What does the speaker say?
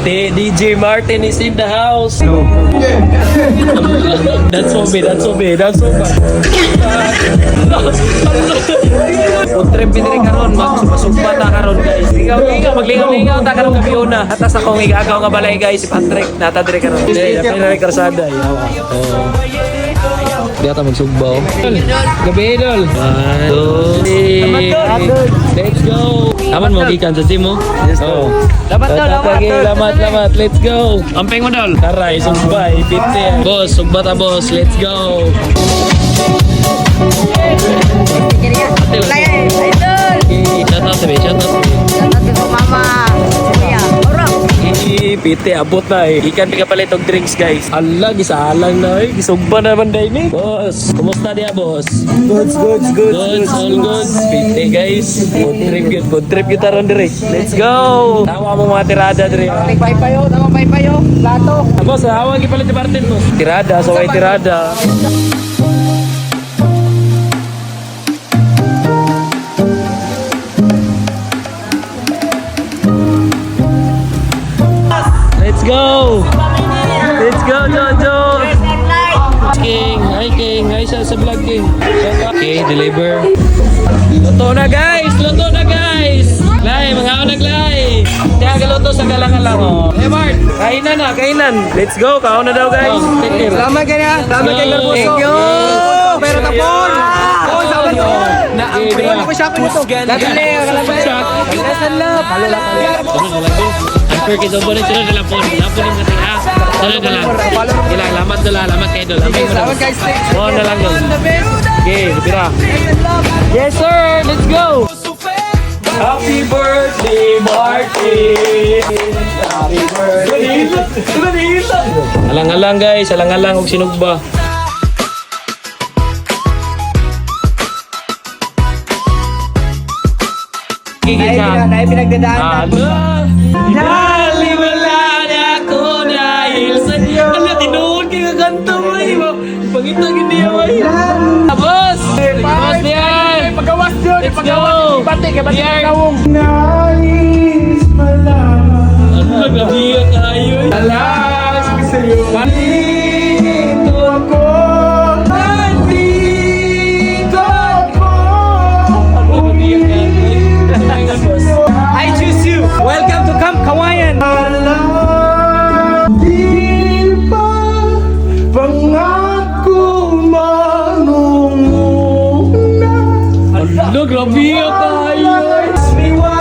DJ Martin is in the house. That's so me. That's so bad. Food trip din karon, masugba ta karon guys. Ikaw maglingaw ta karon gabi una. Atas akong igagaw nga balay guys, si Patrick nata dire karon. Pila karsada yawa. Di ata magsugbaw. Gabi idol. Let's go. Aman mo gikan sa team mo? Yes to. Lamat. Let's go. Ampeng mo dol. Taray sugbay, pite. Boss, sugba ta boss. Let's go. Shout out mama. Pite abot na Ikan piga pala itong drinks guys. Allah gisalang na gisugba naman dahil ni. Boss, kumusta dia boss? Goods. All goods. Pite guys. Good trip kita ron dire. Let's go. Tawa mo mga tirada dire. Tama paypayo. Plato. Boss, hawag pala si Martin boss. Tirada, saway tirada. Let's go, Jojo. King. Hi sa vlog King. Okay, deliver. Luto na guys. Lay, mga naglay. Kaya galuto sa galang-galang oh. Hey Mart, kainan. Let's go, kaon na daw guys. Salamat kaya. Salamat kay Garbuso. Thank you. Pero tapon. Salamat ko. Pinuli ko shopping mo to. Dali, lesson love. Amper kita boleh cerita dalam pon yung kata ha. Sana dalam. Lamat kayo dol. Salamat guys. Oh, na lang dol. Okay, pira. Yes sir, let's go. Happy birthday, Martin. Happy birthday. Alang-alang guys, alang-alang og sinugba. Ay, pinagdadaan. Wala na ako dahil sa iyo. Ala, tinuod kayo ganto mo. Pangita gini yun. Boss! Boss diyan! Pagawas yun. Let's go! Pati kay Pati Kawong. Nais malaman. Ano, gabiya tayo. Alas, sa'yo. Dito ako. Nandito ako. I choose you. Welcome to Camp Kawayan. Di ba pangako manunguna? Ano, gabiya tayo. Miwa